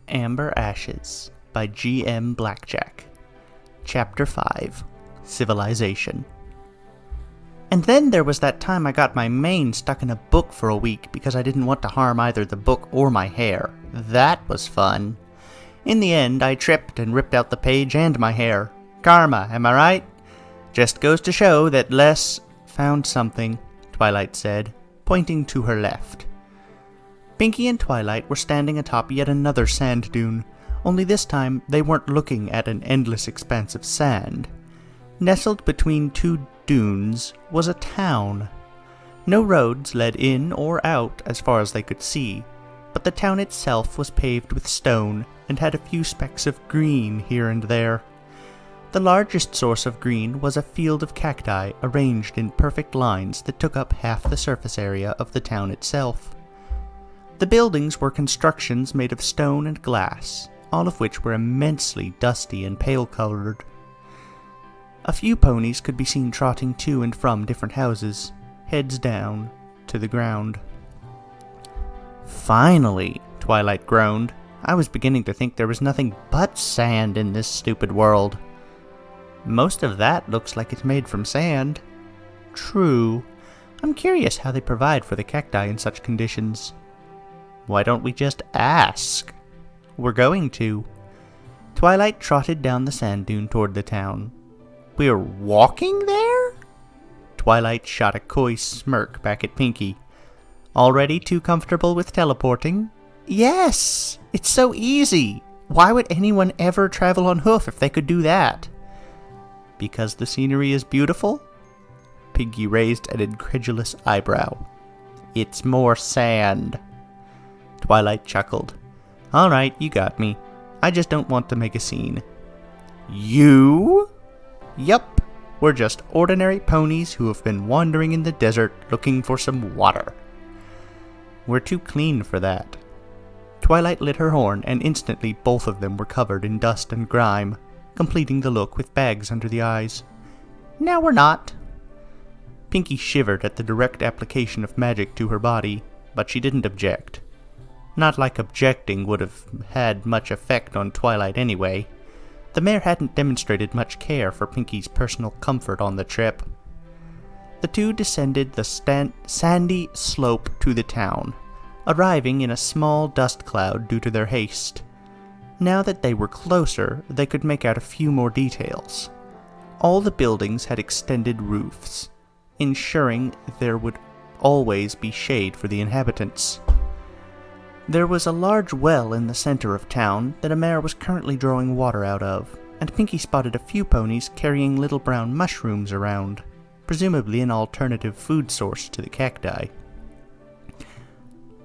Amber Ashes by G.M. Blackjack. Chapter 5, Civilization. And then there was that time I got my mane stuck in a book for a week because I didn't want to harm either the book or my hair. That was fun. In the end, I tripped and ripped out the page and my hair. Karma, am I right? Just goes to show that Les found something, Twilight said, pointing to her left. Pinkie and Twilight were standing atop yet another sand dune, only this time they weren't looking at an endless expanse of sand. Nestled between two dunes was a town. No roads led in or out as far as they could see, but the town itself was paved with stone and had a few specks of green here and there. The largest source of green was a field of cacti arranged in perfect lines that took up half the surface area of the town itself. The buildings were constructions made of stone and glass, all of which were immensely dusty and pale-colored. A few ponies could be seen trotting to and from different houses, heads down to the ground. Finally, Twilight groaned. I was beginning to think there was nothing but sand in this stupid world. Most of that looks like it's made from sand. True. I'm curious how they provide for the cacti in such conditions. Why don't we just ask? We're going to. Twilight trotted down the sand dune toward the town. We're walking there? Twilight shot a coy smirk back at Pinkie. Already too comfortable with teleporting? Yes! It's so easy! Why would anyone ever travel on hoof if they could do that? Because the scenery is beautiful? Pinkie raised an incredulous eyebrow. It's more sand. Twilight chuckled. All right, you got me. I just don't want to make a scene. You? Yup. We're just ordinary ponies who have been wandering in the desert looking for some water. We're too clean for that. Twilight lit her horn, and instantly both of them were covered in dust and grime, completing the look with bags under the eyes. Now we're not. Pinkie shivered at the direct application of magic to her body, but she didn't object. Not like objecting would have had much effect on Twilight anyway. The mare hadn't demonstrated much care for Pinkie's personal comfort on the trip. The two descended the sandy slope to the town, arriving in a small dust cloud due to their haste. Now that they were closer, they could make out a few more details. All the buildings had extended roofs, ensuring there would always be shade for the inhabitants. There was a large well in the center of town that a mare was currently drawing water out of, and Pinkie spotted a few ponies carrying little brown mushrooms around, presumably an alternative food source to the cacti.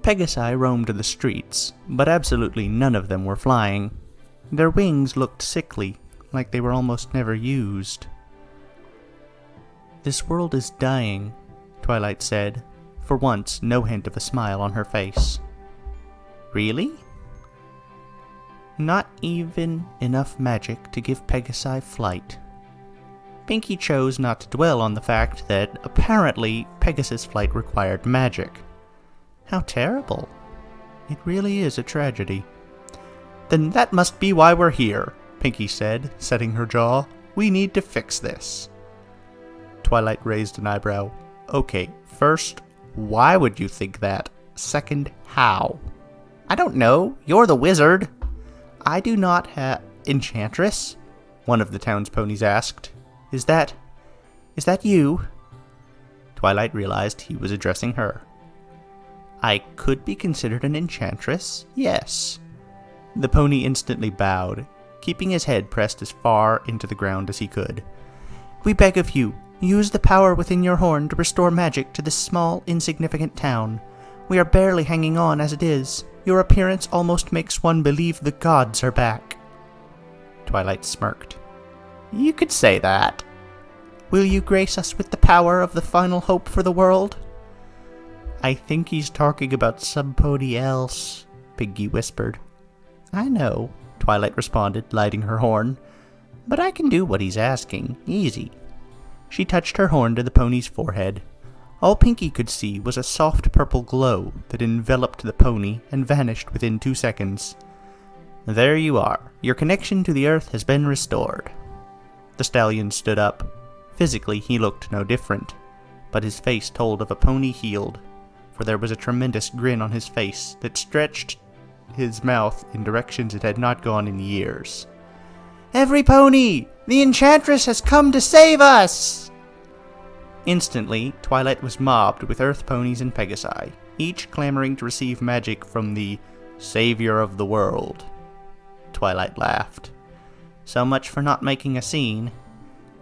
Pegasi roamed the streets, but absolutely none of them were flying. Their wings looked sickly, like they were almost never used. This world is dying, Twilight said, for once no hint of a smile on her face. Really? Not even enough magic to give Pegasi flight. Pinkie chose not to dwell on the fact that, apparently, Pegasus flight required magic. How terrible. It really is a tragedy. Then that must be why we're here, Pinkie said, setting her jaw. We need to fix this. Twilight raised an eyebrow. Okay, first, why would you think that? Second, how? I don't know. You're the wizard. I do not have... Enchantress? One of the town's ponies asked. Is that you? Twilight realized he was addressing her. I could be considered an enchantress, yes. The pony instantly bowed, keeping his head pressed as far into the ground as he could. We beg of you, use the power within your horn to restore magic to this small, insignificant town. We are barely hanging on as it is. Your appearance almost makes one believe the gods are back. Twilight smirked. You could say that. Will you grace us with the power of the final hope for the world? I think he's talking about somebody else, Pinkie whispered. I know, Twilight responded, lighting her horn. But I can do what he's asking, easy. She touched her horn to the pony's forehead. All Pinkie could see was a soft purple glow that enveloped the pony and vanished within 2 seconds. There you are. Your connection to the earth has been restored. The stallion stood up. Physically, he looked no different, but his face told of a pony healed, for there was a tremendous grin on his face that stretched his mouth in directions it had not gone in years. "Every pony! The Enchantress has come to save us!" Instantly, Twilight was mobbed with Earth ponies and Pegasi, each clamoring to receive magic from the Savior of the World. Twilight laughed. So much for not making a scene.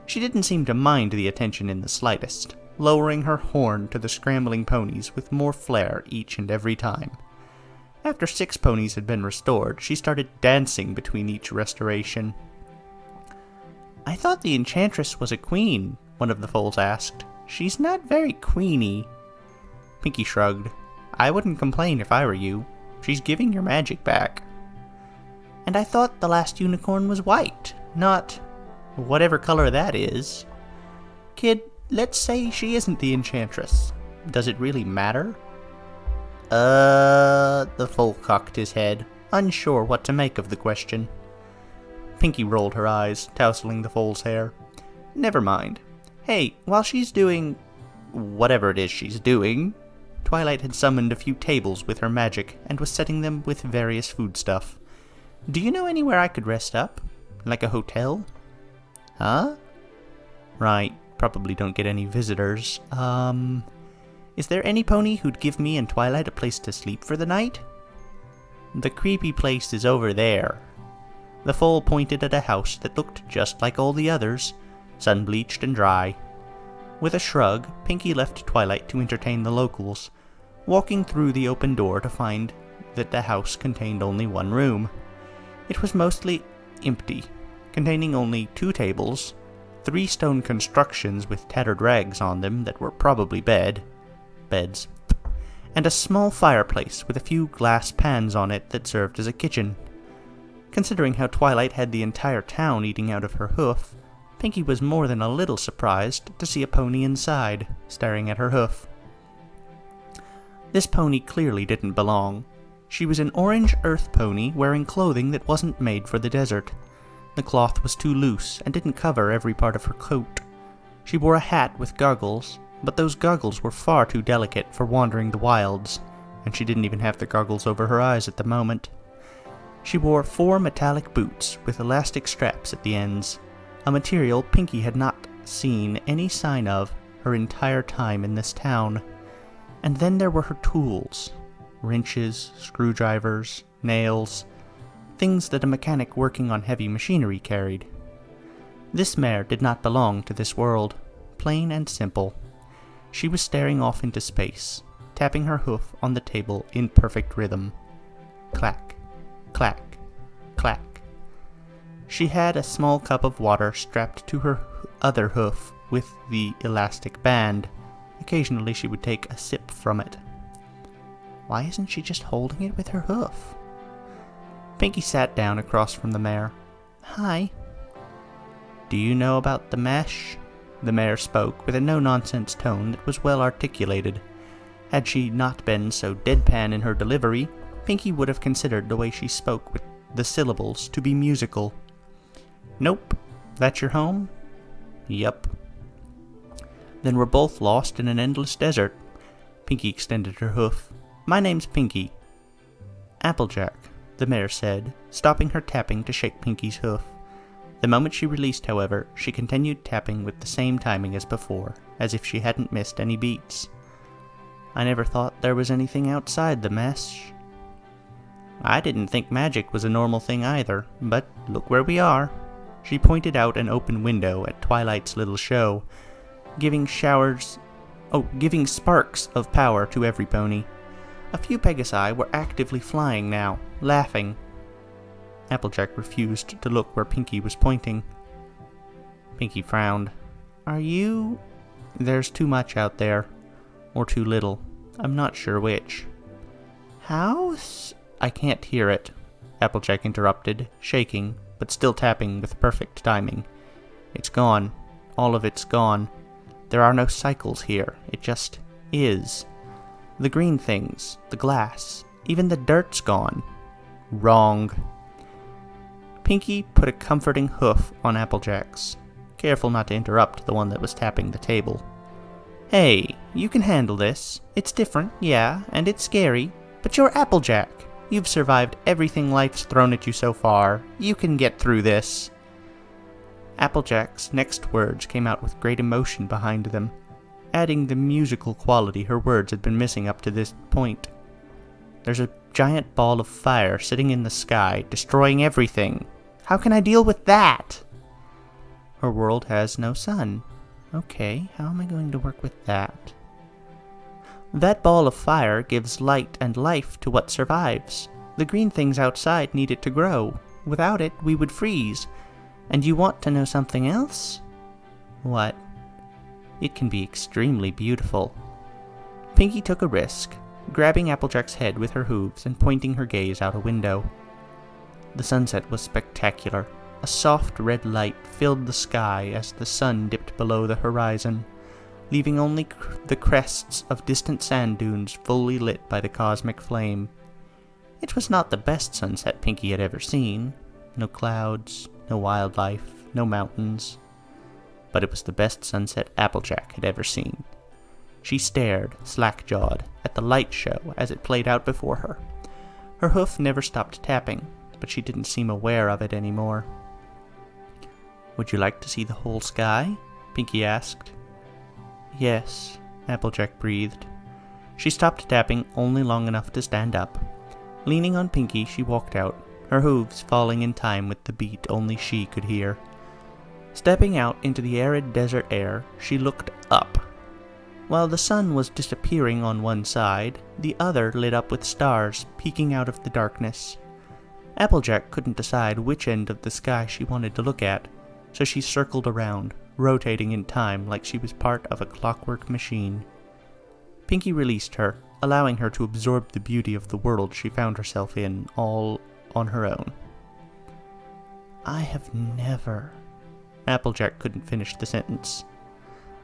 She didn't seem to mind the attention in the slightest, lowering her horn to the scrambling ponies with more flair each and every time. After 6 ponies had been restored, she started dancing between each restoration. "I thought the Enchantress was a queen," one of the foals asked. "She's not very queeny." Pinkie shrugged. "I wouldn't complain if I were you. She's giving your magic back." "And I thought the last unicorn was white, not whatever color that is." "Kid, let's say she isn't the Enchantress. Does it really matter?" The foal cocked his head, unsure what to make of the question. Pinkie rolled her eyes, tousling the foal's hair. "Never mind. Hey, while she's doing whatever it is she's doing," Twilight had summoned a few tables with her magic and was setting them with various foodstuff. "Do you know anywhere I could rest up? Like a hotel?" "Huh?" "Right, probably don't get any visitors. Is there any pony who'd give me and Twilight a place to sleep for the night?" "The creepy place is over there." The foal pointed at a house that looked just like all the others, sun-bleached and dry. With a shrug, Pinkie left Twilight to entertain the locals, walking through the open door to find that the house contained only one room. It was mostly empty, containing only 2 tables, 3 stone constructions with tattered rags on them that were probably beds, and a small fireplace with a few glass pans on it that served as a kitchen. Considering how Twilight had the entire town eating out of her hoof, Pinkie was more than a little surprised to see a pony inside, staring at her hoof. This pony clearly didn't belong. She was an orange earth pony wearing clothing that wasn't made for the desert. The cloth was too loose and didn't cover every part of her coat. She wore a hat with goggles, but those goggles were far too delicate for wandering the wilds, and she didn't even have the goggles over her eyes at the moment. She wore 4 metallic boots with elastic straps at the ends, a material Pinkie had not seen any sign of her entire time in this town. And then there were her tools. Wrenches, screwdrivers, nails, things that a mechanic working on heavy machinery carried. This mare did not belong to this world, plain and simple. She was staring off into space, tapping her hoof on the table in perfect rhythm. Clack, clack, clack. She had a small cup of water strapped to her other hoof with the elastic band. Occasionally she would take a sip from it. Why isn't she just holding it with her hoof? Pinkie sat down across from the mare. "Hi." "Do you know about the mesh?" The mare spoke with a no-nonsense tone that was well articulated. Had she not been so deadpan in her delivery, Pinkie would have considered the way she spoke with the syllables to be musical. "Nope. That's your home?" "Yup." "Then we're both lost in an endless desert." Pinkie extended her hoof. "My name's Pinkie." "Applejack," the mare said, stopping her tapping to shake Pinkie's hoof. The moment she released, however, she continued tapping with the same timing as before, as if she hadn't missed any beats. "I never thought there was anything outside the mesh." "I didn't think magic was a normal thing either, but look where we are." She pointed out an open window at Twilight's little show, giving sparks of power to every pony. A few Pegasi were actively flying now, laughing. Applejack refused to look where Pinkie was pointing. Pinkie frowned. "Are you—" "There's too much out there. Or too little. I'm not sure which." "House?" "I can't hear it," Applejack interrupted, shaking, but still tapping with perfect timing. "It's gone. All of it's gone. There are no cycles here. It just is. The green things, the glass, even the dirt's gone." "Wrong." Pinkie put a comforting hoof on Applejack's, careful not to interrupt the one that was tapping the table. Hey, you can handle this. It's different, yeah, and it's scary, but you're Applejack. You've survived everything life's thrown at you so far. You can get through this. Applejack's next words came out with great emotion behind them, adding the musical quality her words had been missing up to this point. There's a giant ball of fire sitting in the sky, destroying everything. How can I deal with that? Her world has no sun. Okay, how am I going to work with that? That ball of fire gives light and life to what survives. The green things outside need it to grow. Without it, we would freeze. And you want to know something else? What? It can be extremely beautiful. Pinkie took a risk, grabbing Applejack's head with her hooves and pointing her gaze out a window. The sunset was spectacular. A soft red light filled the sky as the sun dipped below the horizon, leaving only the crests of distant sand dunes fully lit by the cosmic flame. It was not the best sunset Pinkie had ever seen. No clouds, no wildlife, no mountains. But it was the best sunset Applejack had ever seen. She stared, slack-jawed, at the light show as it played out before her. Her hoof never stopped tapping, but she didn't seem aware of it anymore. Would you like to see the whole sky? Pinkie asked. Yes, Applejack breathed. She stopped tapping only long enough to stand up. Leaning on Pinkie, she walked out, her hooves falling in time with the beat only she could hear. Stepping out into the arid desert air, she looked up. While the sun was disappearing on one side, the other lit up with stars peeking out of the darkness. Applejack couldn't decide which end of the sky she wanted to look at, so she circled around, rotating in time like she was part of a clockwork machine. Pinkie released her, allowing her to absorb the beauty of the world she found herself in, all on her own. I have never... Applejack couldn't finish the sentence.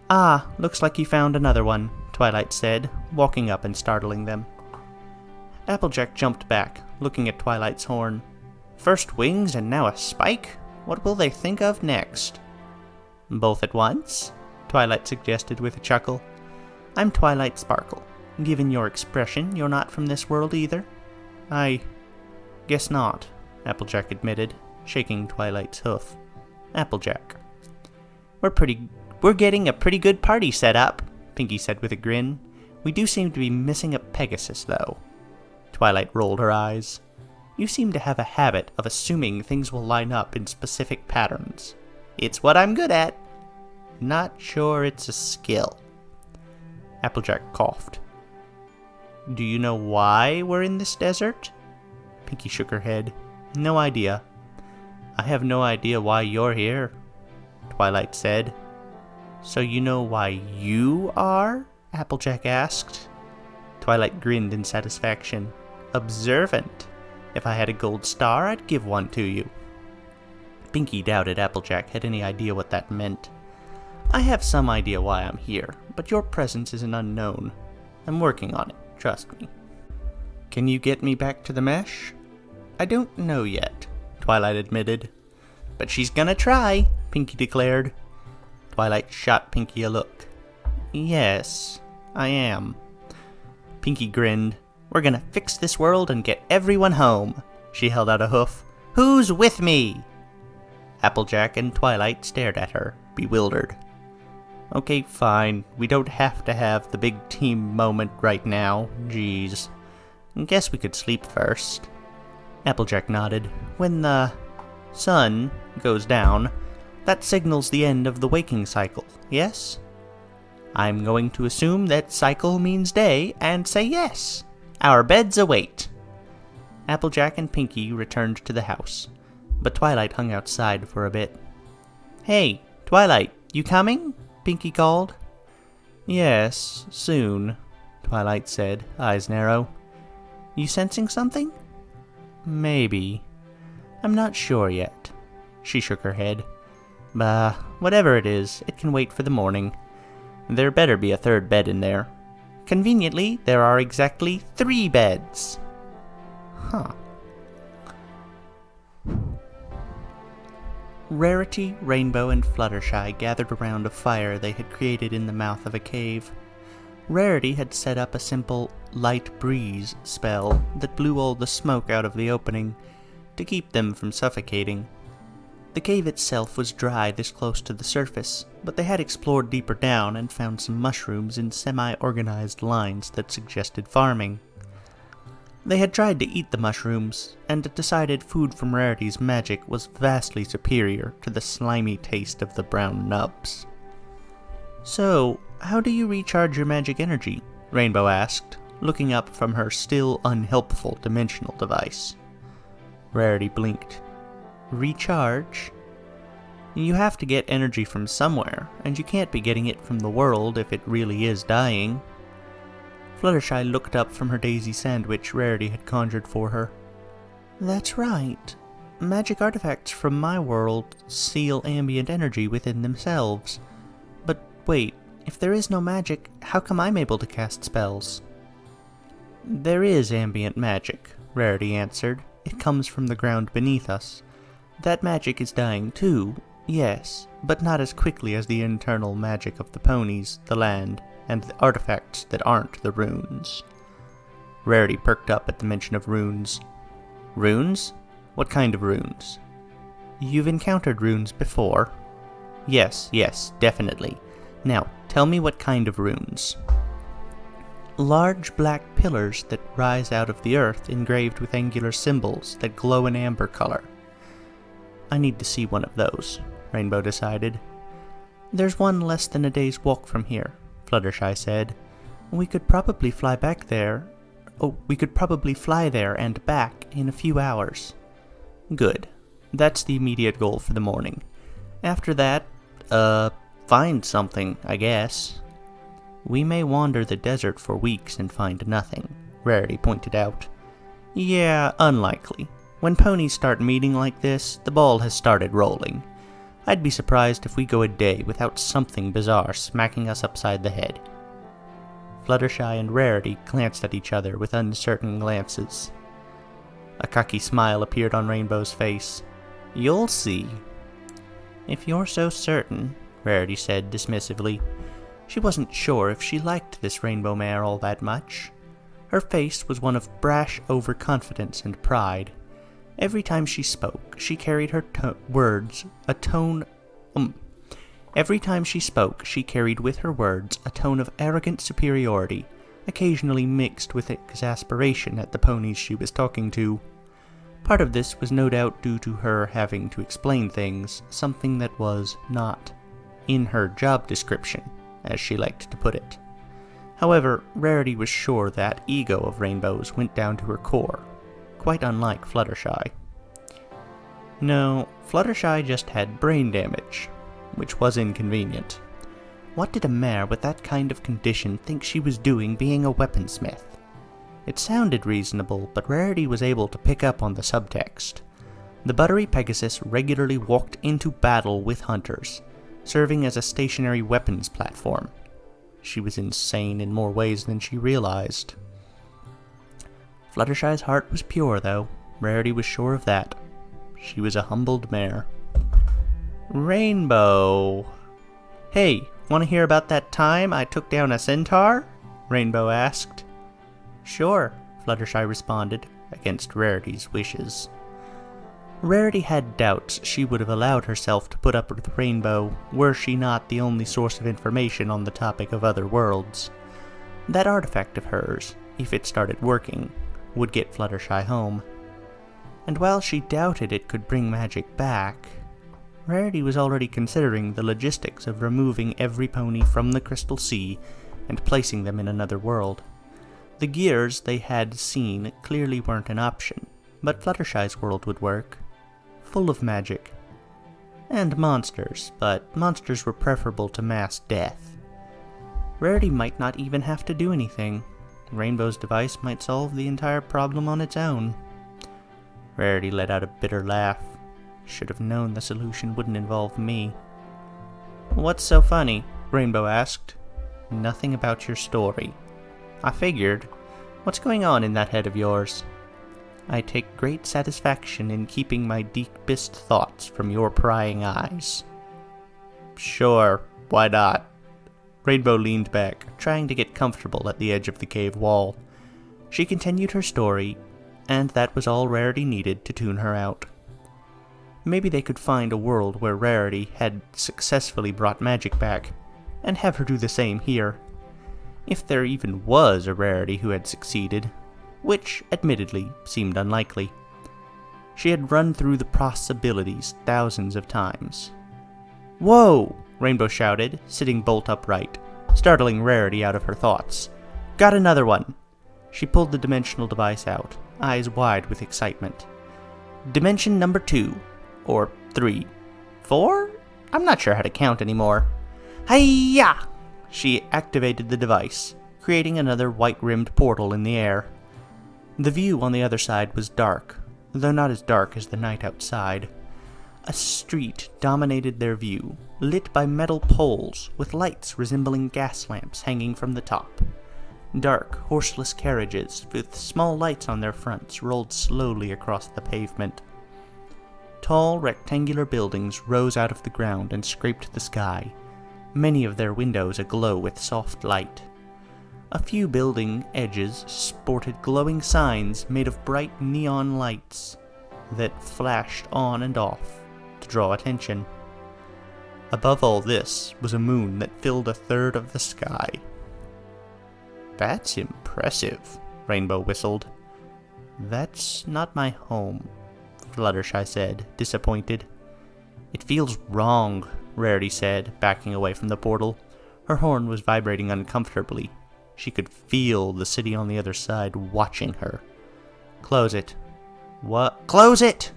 Ah, looks like you found another one, Twilight said, walking up and startling them. Applejack jumped back, looking at Twilight's horn. First wings and now a spike? What will they think of next? Both at once? Twilight suggested with a chuckle. I'm Twilight Sparkle. Given your expression, you're not from this world either? I guess not, Applejack admitted, shaking Twilight's hoof. Applejack. We're getting a pretty good party set up, Pinkie said with a grin. We do seem to be missing a Pegasus, though. Twilight rolled her eyes. You seem to have a habit of assuming things will line up in specific patterns. It's what I'm good at. Not sure it's a skill. Applejack coughed. Do you know why we're in this desert? Pinkie shook her head. No idea. I have no idea why you're here, Twilight said. So you know why you are? Applejack asked. Twilight grinned in satisfaction. Observant. If I had a gold star, I'd give one to you. Pinkie doubted Applejack had any idea what that meant. I have some idea why I'm here, but your presence is an unknown. I'm working on it, trust me. Can you get me back to the mesh? I don't know yet, Twilight admitted. But she's gonna try, Pinkie declared. Twilight shot Pinkie a look. Yes, I am. Pinkie grinned. We're gonna fix this world and get everyone home. She held out a hoof. Who's with me? Applejack and Twilight stared at her, bewildered. Okay, fine. We don't have to have the big team moment right now. Jeez. Guess we could sleep first. Applejack nodded. When the sun goes down, that signals the end of the waking cycle, yes? I'm going to assume that cycle means day and say yes. Our beds await. Applejack and Pinkie returned to the house, but Twilight hung outside for a bit. Hey, Twilight, you coming? Pinkie called. Yes, soon, Twilight said, eyes narrow. You sensing something? Maybe. I'm not sure yet. She shook her head. Bah, whatever it is, it can wait for the morning. There better be a third bed in there. Conveniently, there are exactly 3 beds. Huh. Rarity, Rainbow, and Fluttershy gathered around a fire they had created in the mouth of a cave. Rarity had set up a simple light breeze spell that blew all the smoke out of the opening to keep them from suffocating. The cave itself was dry this close to the surface, but they had explored deeper down and found some mushrooms in semi-organized lines that suggested farming. They had tried to eat the mushrooms, and decided food from Rarity's magic was vastly superior to the slimy taste of the brown nubs. "So, how do you recharge your magic energy?" Rainbow asked, looking up from her still unhelpful dimensional device. Rarity blinked. "Recharge? You have to get energy from somewhere, and you can't be getting it from the world if it really is dying." Fluttershy looked up from her daisy sandwich Rarity had conjured for her. "That's right. Magic artifacts from my world seal ambient energy within themselves. But wait, if there is no magic, how come I'm able to cast spells?" "There is ambient magic," Rarity answered. "It comes from the ground beneath us. That magic is dying too, yes, but not as quickly as the internal magic of the ponies, the land, and the artifacts that aren't the runes." Rarity perked up at the mention of runes. "Runes? What kind of runes?" "You've encountered runes before." Yes, definitely. Now, tell me what kind of runes." "Large black pillars that rise out of the earth engraved with angular symbols that glow an amber color." "I need to see one of those," Rainbow decided. "There's one less than a day's walk from here," Fluttershy said. We could probably fly there and back in a few hours." "Good. That's the immediate goal for the morning. After that, find something, I guess." "We may wander the desert for weeks and find nothing," Rarity pointed out. "Yeah, unlikely. When ponies start meeting like this, the ball has started rolling. I'd be surprised if we go a day without something bizarre smacking us upside the head." Fluttershy and Rarity glanced at each other with uncertain glances. A cocky smile appeared on Rainbow's face. "You'll see." "If you're so certain," Rarity said dismissively. She wasn't sure if she liked this rainbow mare all that much. Her face was one of brash overconfidence and pride. Every time she spoke, she carried with her words a tone of arrogant superiority, occasionally mixed with exasperation at the ponies she was talking to. Part of this was no doubt due to her having to explain things, something that was not in her job description, as she liked to put it. However, Rarity was sure that ego of Rainbow's went down to her core, quite unlike Fluttershy. No, Fluttershy just had brain damage, which was inconvenient. What did a mare with that kind of condition think she was doing being a weaponsmith? It sounded reasonable, but Rarity was able to pick up on the subtext. The buttery Pegasus regularly walked into battle with hunters, serving as a stationary weapons platform. She was insane in more ways than she realized. Fluttershy's heart was pure, though. Rarity was sure of that. She was a humbled mare. "Rainbow. Hey, want to hear about that time I took down a centaur?" Rainbow asked. "Sure," Fluttershy responded, against Rarity's wishes. Rarity had doubts she would have allowed herself to put up with Rainbow were she not the only source of information on the topic of other worlds. That artifact of hers, if it started working, would get Fluttershy home. And while she doubted it could bring magic back, Rarity was already considering the logistics of removing every pony from the Crystal Sea and placing them in another world. The gears they had seen clearly weren't an option, but Fluttershy's world would work. Full of magic. And monsters, but monsters were preferable to mass death. Rarity might not even have to do anything. Rainbow's device might solve the entire problem on its own. Rarity let out a bitter laugh. Should have known the solution wouldn't involve me. "What's so funny?" Rainbow asked. "Nothing about your story." "I figured. What's going on in that head of yours?" I take great satisfaction in keeping my deepest thoughts from your prying eyes." "Sure, why not?" Rainbow leaned back, trying to get comfortable at the edge of the cave wall. She continued her story, and that was all Rarity needed to tune her out. Maybe they could find a world where Rarity had successfully brought magic back, and have her do the same here. If there even was a Rarity who had succeeded, which admittedly seemed unlikely. She had run through the possibilities thousands of times. "Whoa!" Rainbow shouted, sitting bolt upright, startling Rarity out of her thoughts. "Got another one!" She pulled the dimensional device out, eyes wide with excitement. "Dimension number 2. Or 3. 4? I'm not sure how to count anymore. Hi-ya! She activated the device, creating another white-rimmed portal in the air. The view on the other side was dark, though not as dark as the night outside. A street dominated their view, lit by metal poles with lights resembling gas lamps hanging from the top. Dark, horseless carriages with small lights on their fronts rolled slowly across the pavement. Tall, rectangular buildings rose out of the ground and scraped the sky, many of their windows aglow with soft light. A few building edges sported glowing signs made of bright neon lights that flashed on and off to draw attention. Above all this was a moon that filled a third of the sky. "That's impressive," Rainbow whistled. "That's not my home," Fluttershy said, disappointed. "It feels wrong," Rarity said, backing away from the portal. Her horn was vibrating uncomfortably. She could feel the city on the other side watching her. "Close it." "What?" "Close it!"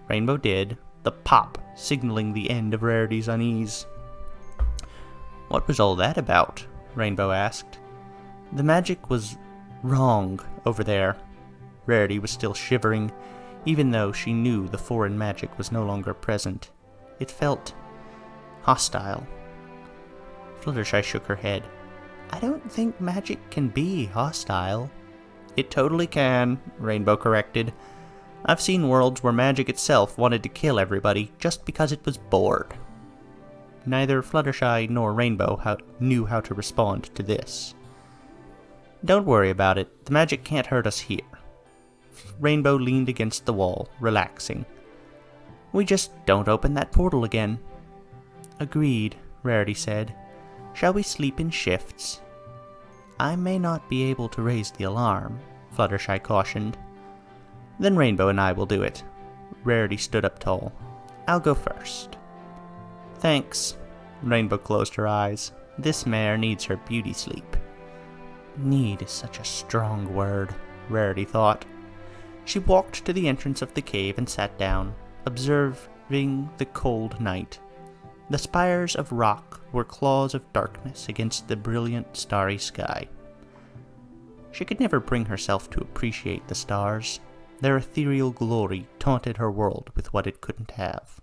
Rainbow did, the pop signaling the end of Rarity's unease. "What was all that about?" Rainbow asked. "The magic was wrong over there." Rarity was still shivering, even though she knew the foreign magic was no longer present. It felt hostile. Fluttershy shook her head. "I don't think magic can be hostile." "It totally can," Rainbow corrected. "I've seen worlds where magic itself wanted to kill everybody just because it was bored." Neither Fluttershy nor Rainbow knew how to respond to this. "Don't worry about it. The magic can't hurt us here." Rainbow leaned against the wall, relaxing. "We just don't open that portal again." "Agreed," Rarity said. "Shall we sleep in shifts?" "I may not be able to raise the alarm," Fluttershy cautioned. "Then Rainbow and I will do it." Rarity stood up tall. "I'll go first." "Thanks." Rainbow closed her eyes. This mare needs her beauty sleep. Need is such a strong word, Rarity thought. She walked to the entrance of the cave and sat down, observing the cold night. The spires of rock were claws of darkness against the brilliant starry sky. She could never bring herself to appreciate the stars. Their ethereal glory taunted her world with what it couldn't have.